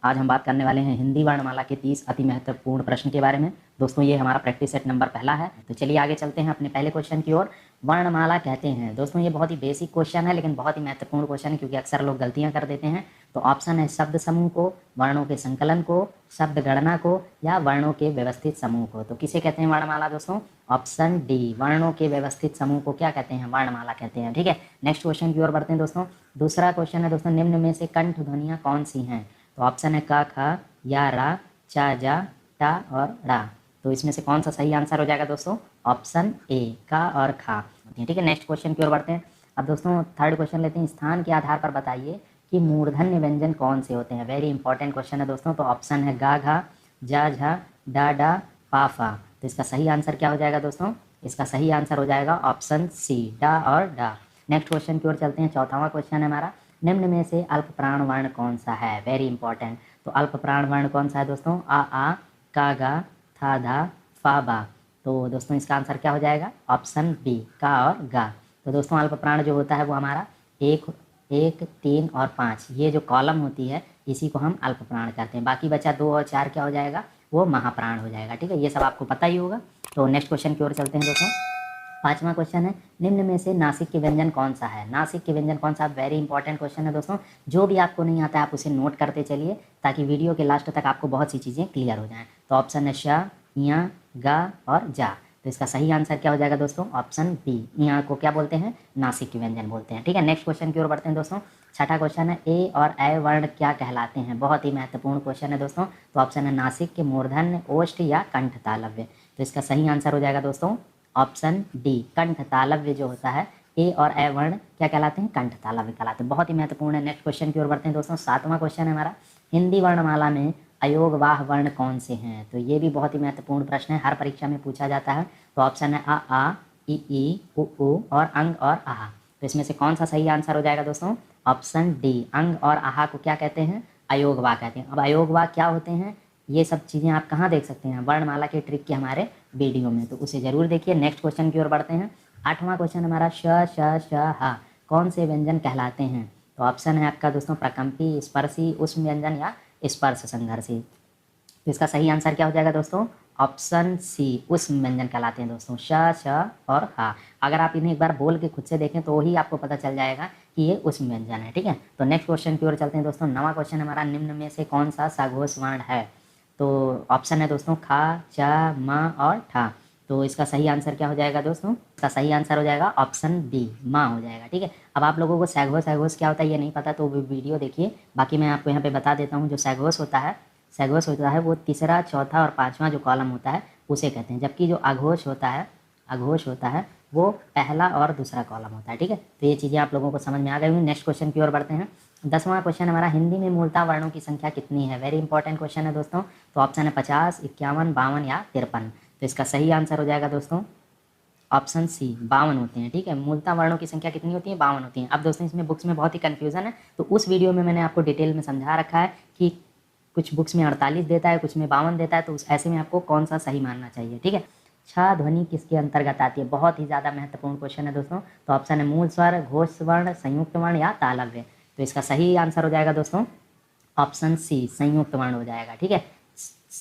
आज हम बात करने वाले हैं हिंदी वर्णमाला के 30 अति महत्वपूर्ण प्रश्न के बारे में। दोस्तों ये हमारा प्रैक्टिस सेट नंबर पहला है। तो चलिए आगे चलते हैं अपने पहले क्वेश्चन की ओर। वर्णमाला कहते हैं दोस्तों, ये बहुत ही बेसिक क्वेश्चन है लेकिन बहुत ही महत्वपूर्ण क्वेश्चन है क्योंकि अक्सर लोग गलतियां कर देते हैं। तो ऑप्शन है शब्द समूह को, वर्णों के संकलन को, शब्द गणना को या वर्णों के व्यवस्थित समूह को। तो किसे कहते हैं वर्णमाला दोस्तों? ऑप्शन डी, वर्णों के व्यवस्थित समूह को क्या कहते हैं? वर्णमाला कहते हैं। ठीक है, नेक्स्ट क्वेश्चन की ओर बढ़ते हैं दोस्तों। दूसरा क्वेश्चन है दोस्तों, निम्न में से कंठ ध्वनियां कौन सी हैं? तो ऑप्शन है का, खा, या, रा, चा, जा, टा और ड़ा। तो इसमें से कौन सा सही आंसर हो जाएगा दोस्तों? ऑप्शन ए, का और खा। ठीक है, नेक्स्ट क्वेश्चन की ओर बढ़ते हैं। अब दोस्तों थर्ड क्वेश्चन लेते हैं, स्थान के आधार पर बताइए कि मूर्धन्य व्यंजन कौन से होते हैं। वेरी इंपॉर्टेंट क्वेश्चन है दोस्तों। तो ऑप्शन है गा, घा, जा, झा, डा, डा, पा, फा। तो इसका सही आंसर क्या हो जाएगा दोस्तों? इसका सही आंसर हो जाएगा ऑप्शन सी, डा और डा। नेक्स्ट क्वेश्चन की ओर चलते हैं। चौथावां क्वेश्चन है हमारा, निम्न में से अल्प प्राण वर्ण कौन सा है? Very important. तो अल्प प्राण वर्ण कौन सा है दोस्तों? आ, का, गा, था, धा, फा, बा। तो दोस्तों इसका आंसर क्या हो जाएगा? ऑप्शन बी, का और गा। तो दोस्तों अल्प प्राण जो होता है वो हमारा 1, 3 और 5, ये जो कॉलम होती है इसी को हम अल्प प्राण कहते हैं। बाकी बचा 2 और 4 क्या हो जाएगा? वो महाप्राण हो जाएगा। ठीक है, ये सब आपको पता ही होगा। तो नेक्स्ट क्वेश्चन की ओर चलते हैं दोस्तों। पांचवा क्वेश्चन है, निम्न में से नासिक के व्यंजन कौन सा है? नासिक के व्यंजन कौन सा? वेरी इंपॉर्टेंट क्वेश्चन है दोस्तों। जो भी आपको नहीं आता है आप उसे नोट करते चलिए ताकि वीडियो के लास्ट तक आपको बहुत सी चीज़ें क्लियर हो जाएं। तो ऑप्शन है श, या, गा और जा। तो इसका सही आंसर क्या हो जाएगा दोस्तों? ऑप्शन बी, यहाँ को क्या बोलते हैं? नासिक के व्यंजन बोलते हैं। ठीक है, नेक्स्ट क्वेश्चन की ओर बढ़ते हैं दोस्तों। छठा क्वेश्चन है, ए और ए वर्ण क्या कहलाते हैं? बहुत ही महत्वपूर्ण क्वेश्चन है दोस्तों। तो ऑप्शन है नासिक के मूर्धन्य, ओष्ठ या कंठ तालव्य। तो इसका सही आंसर हो जाएगा दोस्तों ऑप्शन डी, कंठ तालव्य जो होता है। ए और ए वर्ण क्या कहलाते हैं? कंठ तालव्य कहलाते हैं। बहुत ही महत्वपूर्ण है। नेक्स्ट क्वेश्चन की ओर बढ़ते हैं दोस्तों। सातवां क्वेश्चन है हमारा, हिंदी वर्णमाला में अयोगवाह वर्ण कौन से हैं? तो ये भी बहुत ही महत्वपूर्ण प्रश्न है, हर परीक्षा में पूछा जाता है। तो ऑप्शन है आ, ई, उ और अंग और आहा। तो इसमें से कौन सा सही आंसर हो जाएगा दोस्तों? ऑप्शन डी, अंग और आहा को क्या कहते हैं? अयोगवाह कहते हैं। अब अयोगवाह क्या होते हैं ये सब चीज़ें आप कहाँ देख सकते हैं? वर्णमाला के ट्रिक के हमारे वीडियो में, तो उसे जरूर देखिए। नेक्स्ट क्वेश्चन की ओर बढ़ते हैं। आठवां क्वेश्चन हमारा, श, श, श, हा कौन से व्यंजन कहलाते हैं? तो ऑप्शन है आपका दोस्तों प्रकंपी, स्पर्शी, उष्म व्यंजन या स्पर्श संघर्षी। तो इसका सही आंसर क्या हो जाएगा दोस्तों? ऑप्शन सी, उष्म व्यंजन कहलाते हैं दोस्तों, श, श और हा। अगर आप इन्हें एक बार बोल के खुद से देखें तो ही आपको पता चल जाएगा कि ये उष्म व्यंजन है। ठीक है, तो नेक्स्ट क्वेश्चन की ओर चलते हैं दोस्तों। नवा क्वेश्चन हमारा, निम्न में से कौन सा सघोष वर्ण है? तो ऑप्शन है दोस्तों खा, चा, म और ठा। तो इसका सही आंसर क्या हो जाएगा दोस्तों? इसका सही आंसर हो जाएगा ऑप्शन बी, माँ हो जाएगा। ठीक है, अब आप लोगों को सैघोष क्या होता है ये नहीं पता तो वीडियो देखिए। बाकी मैं आपको यहाँ पे बता देता हूँ, जो सैघोष होता है वो तीसरा, चौथा और पांचवा जो कॉलम होता है उसे कहते हैं, जबकि जो अघोष होता है वो पहला और दूसरा कॉलम होता है। ठीक है, तो ये चीज़ें आप लोगों को समझ में आ गई होंगी। नेक्स्ट क्वेश्चन की ओर बढ़ते हैं। 10वां क्वेश्चन हमारा, हिंदी में मूलतः वर्णों की संख्या कितनी है? वेरी इंपॉर्टेंट क्वेश्चन है दोस्तों। तो ऑप्शन है 50, 51, 52 या 53। तो इसका सही आंसर हो जाएगा दोस्तों ऑप्शन सी, 52 होते हैं। ठीक है, मूलतः वर्णों की संख्या कितनी होती है? 52 होती है। अब दोस्तों इसमें बुक्स में बहुत ही कन्फ्यूजन है, तो उस वीडियो में मैंने आपको डिटेल में समझा रखा है कि कुछ बुक्स में 48 देता है, कुछ में 52 देता है, तो ऐसे में आपको कौन सा सही मानना चाहिए। ठीक है, छ ध्वनि किसके अंतर्गत आती है? बहुत ही ज़्यादा महत्वपूर्ण क्वेश्चन है दोस्तों। तो ऑप्शन है मूल स्वर, घोष वर्ण, संयुक्त वर्ण या तालव्य। तो इसका सही आंसर हो जाएगा दोस्तों ऑप्शन सी, संयुक्त वर्ण हो जाएगा। ठीक है,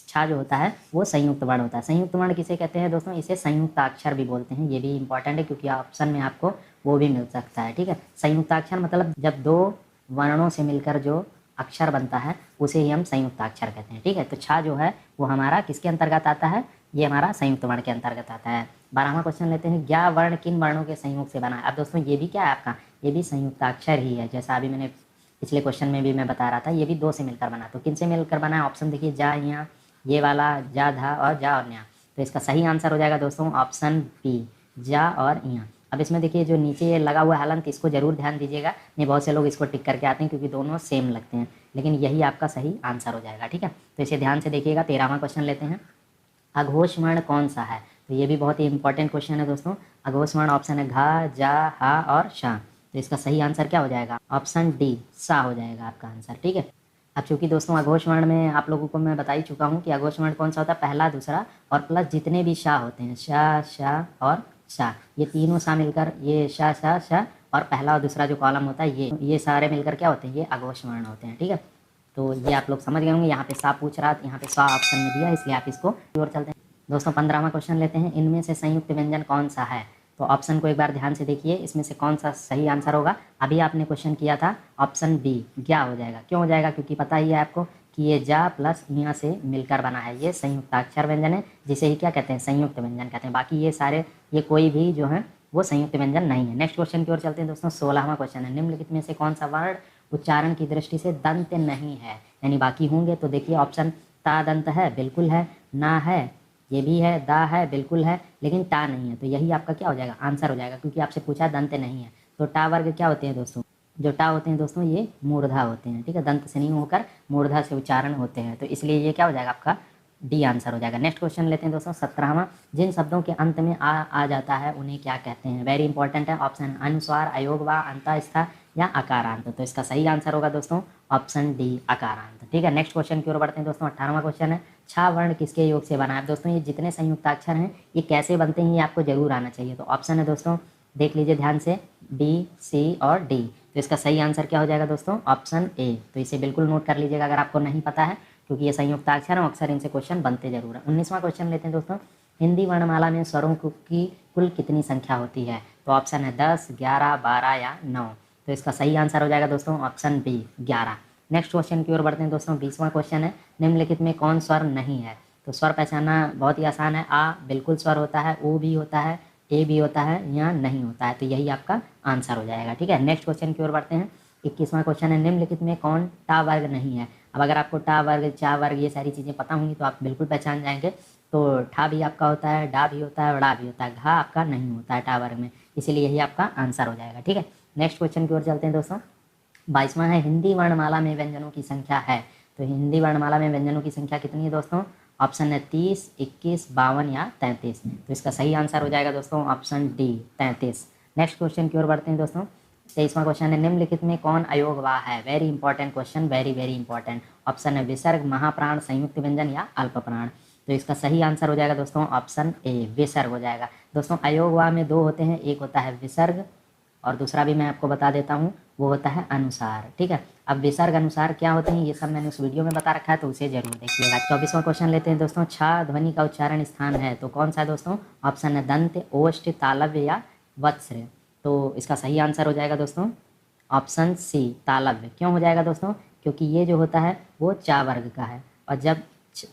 छा जो होता है वो संयुक्त वर्ण होता है। संयुक्त वर्ण किसे कहते हैं दोस्तों? इसे संयुक्ताक्षर भी बोलते हैं। ये भी इंपॉर्टेंट है क्योंकि ऑप्शन में आपको वो भी मिल सकता है। ठीक है, संयुक्ताक्षर मतलब जब दो वर्णों से मिलकर जो अक्षर बनता है उसे ही हम संयुक्ताक्षर कहते हैं। ठीक है, तो छा जो है वो हमारा किसके अंतर्गत आता है? ये हमारा संयुक्त वर्ण के अंतर्गत आता है। 12वां क्वेश्चन लेते हैं, ज्ञ वर्ण किन वर्णों के संयोग से बना है? अब दोस्तों ये भी क्या है आपका? ये भी संयुक्ताक्षर ही है, जैसा अभी मैंने पिछले क्वेश्चन में भी मैं बता रहा था। ये भी 2 से मिलकर बना। तो किन से मिलकर बना है? ऑप्शन देखिए, जा, या, ये वाला, जा, धा और जा और न्या। तो इसका सही आंसर हो जाएगा दोस्तों ऑप्शन बी, जा और या। अब इसमें देखिए जो नीचे लगा हुआ हलंत, इसको जरूर ध्यान दीजिएगा। नहीं, बहुत से लोग इसको टिक करके आते हैं क्योंकि दोनों सेम लगते हैं, लेकिन यही आपका सही आंसर हो जाएगा। ठीक है, तो इसे ध्यान से देखिएगा। 13वां क्वेश्चन लेते हैं, अघोष वर्ण कौन सा है? तो ये भी बहुत ही इंपॉर्टेंट क्वेश्चन है दोस्तों। अघोष वर्ण ऑप्शन है घा, जा, हा और शा। तो इसका सही आंसर क्या हो जाएगा? ऑप्शन डी, सा हो जाएगा आपका आंसर। ठीक है, अब चूंकि दोस्तों अघोष वर्ण में आप लोगों को मैं बता ही चुका हूँ कि अघोष वर्ण कौन सा होता है? पहला, दूसरा और प्लस जितने भी शा होते हैं, शा, शा और शा, ये तीनों शा मिलकर ये शा, शा, शा और पहला और दूसरा जो कॉलम होता है ये सारे मिलकर क्या होते हैं? ये अघोष वर्ण होते हैं। ठीक है, तो ये आप लोग समझ गए होंगे। यहाँ पे सा पूछ रहा था, यहाँ पे सा ऑप्शन में दिया, इसलिए आप इसको और चलते हैं दोस्तों। 15वां क्वेश्चन लेते हैं, इनमें से संयुक्त व्यंजन कौन सा है। तो ऑप्शन को एक बार ध्यान से देखिए, इसमें से कौन सा सही आंसर होगा। अभी आपने क्वेश्चन किया था ऑप्शन बी क्या हो जाएगा। क्यों हो जाएगा, क्योंकि पता ही है आपको कि ये जा प्लस यहाँ से मिलकर बना है, ये संयुक्ताक्षर व्यंजन है, जिसे ही क्या कहते हैं, संयुक्त व्यंजन कहते हैं। बाकी ये सारे, ये कोई भी जो है वो संयुक्त व्यंजन नहीं है। नेक्स्ट क्वेश्चन की ओर चलते हैं दोस्तों। 16वां क्वेश्चन है, निम्नलिखित में से कौन सा वर्ण उच्चारण की दृष्टि से दंत नहीं है, यानी बाकी होंगे। तो देखिए ऑप्शन ता दंत है, बिल्कुल है, ना है, ये भी है, दा है, बिल्कुल है, लेकिन टा नहीं है। तो यही आपका क्या हो जाएगा, आंसर हो जाएगा, क्योंकि आपसे पूछा दंत नहीं है। तो टा वर्ग क्या होते हैं दोस्तों, जो टा होते हैं दोस्तों ये मूर्धा होते हैं, ठीक है, दंत से नहीं होकर मूर्धा से उच्चारण होते हैं। तो इसलिए ये क्या हो जाएगा, आपका डी आंसर हो जाएगा। नेक्स्ट क्वेश्चन लेते हैं दोस्तों 17वां, जिन शब्दों के अंत में आ जाता है उन्हें क्या कहते हैं। वेरी इंपॉर्टेंट है, ऑप्शन अनुस्वार, अयोगवा, अंतःस्था या अकारांत। तो इसका सही आंसर होगा दोस्तों ऑप्शन डी अकारांत, ठीक है। नेक्स्ट क्वेश्चन की ओर बढ़ते हैं दोस्तों। 18वां क्वेश्चन है, छा वर्ण किसके योग से बना है। दोस्तों ये जितने संयुक्ताक्षर हैं ये कैसे बनते हैं ये आपको जरूर आना चाहिए। तो ऑप्शन है दोस्तों, देख लीजिए ध्यान से, बी, सी और डी। तो इसका सही आंसर क्या हो जाएगा दोस्तों, ऑप्शन ए। तो इसे बिल्कुल नोट कर लीजिएगा अगर आपको नहीं पता है, क्योंकि ये संयुक्ताक्षर हैं, अक्सर इनसे क्वेश्चन बनते जरूर हैं। 19वां क्वेश्चन लेते हैं दोस्तों, हिंदी वर्णमाला में स्वरों की कुल कितनी संख्या होती है। तो ऑप्शन है 10, 11, 12 या 9। तो इसका सही आंसर हो जाएगा दोस्तों ऑप्शन बी 11। नेक्स्ट क्वेश्चन की ओर बढ़ते हैं दोस्तों। 20वां क्वेश्चन है, निम्नलिखित में कौन स्वर नहीं है। तो स्वर पहचानना बहुत ही आसान है, आ बिल्कुल स्वर होता है, ओ भी होता है, ए भी होता है, या नहीं होता है। तो यही आपका आंसर हो जाएगा, ठीक है। नेक्स्ट क्वेश्चन की ओर बढ़ते हैं। 21वां क्वेश्चन है, निम्नलिखित में कौन टा वर्ग नहीं है। अब अगर आपको टा वर्ग, चा वर्ग ये सारी चीज़ें पता होंगी तो आप बिल्कुल पहचान जाएंगे। तो ठा भी आपका होता है, डा भी होता है और डा भी होता है, घा आपका नहीं होता है टा वर्ग में, इसीलिए यही आपका आंसर हो जाएगा, ठीक है। नेक्स्ट क्वेश्चन की ओर चलते हैं दोस्तों। 22वां है, हिंदी वर्णमाला में व्यंजनों की संख्या है। तो हिंदी वर्णमाला में व्यंजनों की संख्या कितनी है दोस्तों, ऑप्शन है 30, 21, 52 या 33। तो इसका सही आंसर हो जाएगा दोस्तों ऑप्शन डी 33। नेक्स्ट क्वेश्चन की ओर बढ़ते हैं दोस्तों। 23वां क्वेश्चन है, निम्नलिखित में कौन अयोगवाह है। Very important question, very very important. Option है विसर्ग, महाप्राण, संयुक्त व्यंजन या अल्प प्राण। तो इसका सही आंसर हो जाएगा दोस्तों ऑप्शन ए विसर्ग हो जाएगा। दोस्तों अयोगवाह में दो होते हैं, एक होता है विसर्ग और दूसरा भी मैं आपको बता देता हूँ, वो होता है अनुसार, ठीक है। अब विसर्ग अनुसार क्या होते हैं ये सब मैंने उस वीडियो में बता रखा है, तो उसे जरूर देखिएगा। 24वां क्वेश्चन लेते हैं दोस्तों। छा ध्वनि का उच्चारण स्थान है, तो कौन सा है दोस्तों, ऑप्शन है दंत, ओष्ठ, तालव्य या वत्स्य। तो इसका सही आंसर हो जाएगा दोस्तों ऑप्शन सी तालव्य। क्यों हो जाएगा दोस्तों, क्योंकि ये जो होता है वो चा वर्ग का है, और जब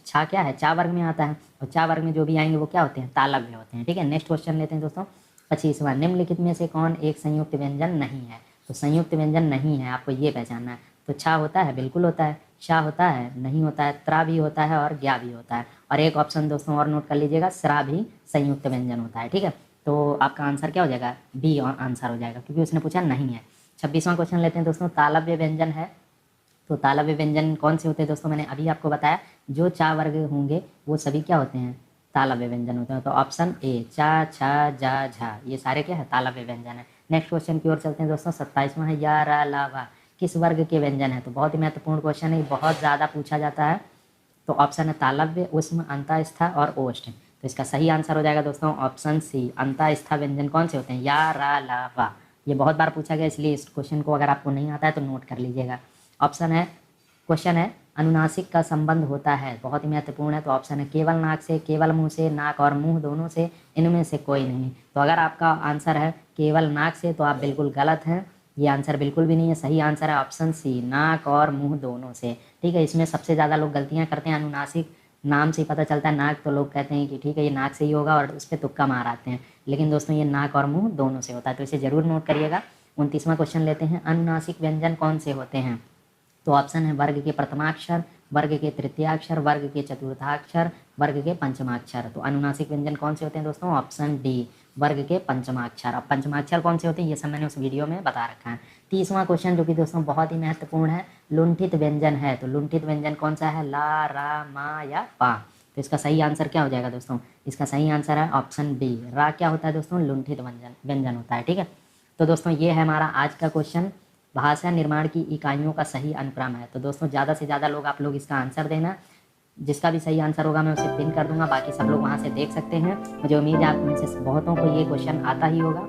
छा क्या है, चा वर्ग में आता है, और चा वर्ग में जो भी आएंगे वो क्या होते हैं, तालव्य होते हैं, ठीक है। नेक्स्ट क्वेश्चन लेते हैं दोस्तों। 25वां, निम्नलिखित में से कौन एक संयुक्त व्यंजन नहीं है। तो संयुक्त व्यंजन नहीं है, आपको ये पहचानना है। तो छा होता है, बिल्कुल होता है, शा होता है, नहीं होता है, त्रा भी होता है और ज्ञा भी होता है। और एक ऑप्शन दोस्तों और नोट कर लीजिएगा, स्रा भी संयुक्त व्यंजन होता है, ठीक है। तो आपका आंसर क्या हो जाएगा, बी आंसर हो जाएगा, क्योंकि उसने पूछा नहीं है। 26वां क्वेश्चन लेते हैं दोस्तों। तालव्य व्यंजन है, तो तालव्य व्यंजन कौन से होते हैं दोस्तों, मैंने अभी आपको बताया, जो चा वर्ग होंगे वो सभी क्या होते हैं, तालव्य व्यंजन होते हैं। तो ऑप्शन ए चा, छा, जा, झा, ये सारे क्या है, तालव्य व्यंजन है। नेक्स्ट क्वेश्चन की ओर चलते हैं दोस्तों। 27वां है, या, रा, ला, वा किस वर्ग के व्यंजन है। तो बहुत ही महत्वपूर्ण क्वेश्चन है, बहुत ज़्यादा पूछा जाता है। तो ऑप्शन है तालव्य, उष्म, अंतःस्था और ओष्ठ। तो इसका सही आंसर हो जाएगा दोस्तों ऑप्शन सी अंतःस्था व्यंजन कौन से होते हैं, या, रा, ला, वा। ये बहुत बार पूछा गया, इसलिए इस क्वेश्चन को अगर आपको नहीं आता है तो नोट कर लीजिएगा। ऑप्शन है, क्वेश्चन है अनुनासिक का संबंध होता है, बहुत ही महत्वपूर्ण है। तो ऑप्शन है केवल नाक से, केवल मुंह से, नाक और मुंह दोनों से, इनमें से कोई नहीं। तो अगर आपका आंसर है केवल नाक से तो आप बिल्कुल गलत हैं, ये आंसर बिल्कुल भी नहीं है। सही आंसर है ऑप्शन सी नाक और मुंह दोनों से, ठीक है। इसमें सबसे ज़्यादा लोग गलतियाँ करते हैं, अनुनासिक नाम से ही पता चलता है नाक, तो लोग कहते हैं कि ठीक है ये नाक से ही होगा और उस पर तुक्का मार आते हैं, लेकिन दोस्तों ये नाक और मुंह दोनों से होता है, तो इसे ज़रूर नोट करिएगा। 29वां क्वेश्चन लेते हैं, अनुनासिक व्यंजन कौन से होते हैं। तो ऑप्शन है वर्ग के प्रथमाक्षर, वर्ग के तृतीयाक्षर, वर्ग के चतुर्थाक्षर, वर्ग के पंचमाक्षर। तो अनुनासिक व्यंजन कौन से होते हैं दोस्तों, ऑप्शन डी वर्ग के पंचमाक्षर। अब पंचमाक्षर कौन से होते हैं ये सब मैंने उस वीडियो में बता रखा है। 30वां क्वेश्चन जो कि दोस्तों बहुत ही महत्वपूर्ण है, लुंठित व्यंजन है। तो लुंठित व्यंजन कौन सा है, ला, रा, मा या पा। तो इसका सही आंसर क्या हो जाएगा दोस्तों, इसका सही आंसर है ऑप्शन बी रा। क्या होता है दोस्तों, लुंठित व्यंजन होता है, ठीक है। तो दोस्तों ये है हमारा आज का क्वेश्चन, भाषा निर्माण की इकाइयों का सही अनुक्रम है। तो दोस्तों ज़्यादा से ज़्यादा लोग आप लोग इसका आंसर देना, जिसका भी सही आंसर होगा मैं उसे पिन कर दूंगा, बाकी सब लोग वहाँ से देख सकते हैं। मुझे उम्मीद है आप में से बहुतों को ये क्वेश्चन आता ही होगा।